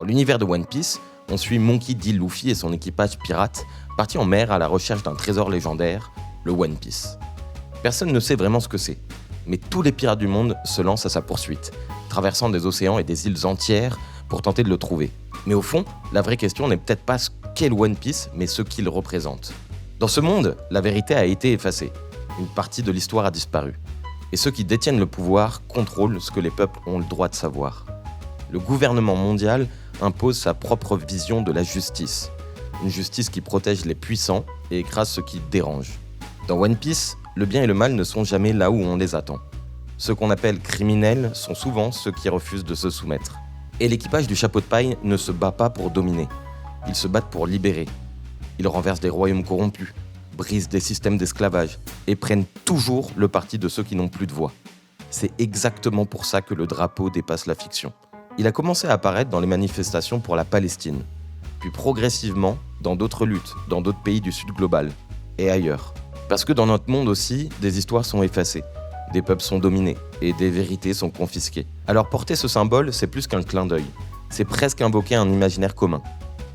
Dans l'univers de One Piece, on suit Monkey D. Luffy et son équipage pirate partis en mer à la recherche d'un trésor légendaire, le One Piece. Personne ne sait vraiment ce que c'est, mais tous les pirates du monde se lancent à sa poursuite, traversant des océans et des îles entières pour tenter de le trouver. Mais au fond, la vraie question n'est peut-être pas ce qu'est le One Piece, mais ce qu'il représente. Dans ce monde, la vérité a été effacée. Une partie de l'histoire a disparu. Et ceux qui détiennent le pouvoir contrôlent ce que les peuples ont le droit de savoir. Le gouvernement mondial impose sa propre vision de la justice. Une justice qui protège les puissants et écrase ceux qui dérangent. Dans One Piece, le bien et le mal ne sont jamais là où on les attend. Ceux qu'on appelle criminels sont souvent ceux qui refusent de se soumettre. Et l'équipage du chapeau de paille ne se bat pas pour dominer. Ils se battent pour libérer. Ils renversent des royaumes corrompus, brisent des systèmes d'esclavage et prennent toujours le parti de ceux qui n'ont plus de voix. C'est exactement pour ça que le drapeau dépasse la fiction. Il a commencé à apparaître dans les manifestations pour la Palestine, puis progressivement dans d'autres luttes, dans d'autres pays du Sud global et ailleurs. Parce que dans notre monde aussi, des histoires sont effacées, des peuples sont dominés et des vérités sont confisquées. Alors porter ce symbole, c'est plus qu'un clin d'œil. C'est presque invoquer un imaginaire commun,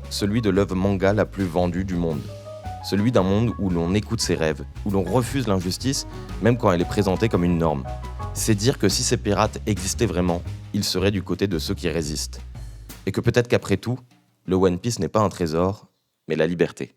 celui de l'œuvre manga la plus vendue du monde. Celui d'un monde où l'on écoute ses rêves, où l'on refuse l'injustice, même quand elle est présentée comme une norme. C'est dire que si ces pirates existaient vraiment, ils seraient du côté de ceux qui résistent. Et que peut-être qu'après tout, le One Piece n'est pas un trésor, mais la liberté.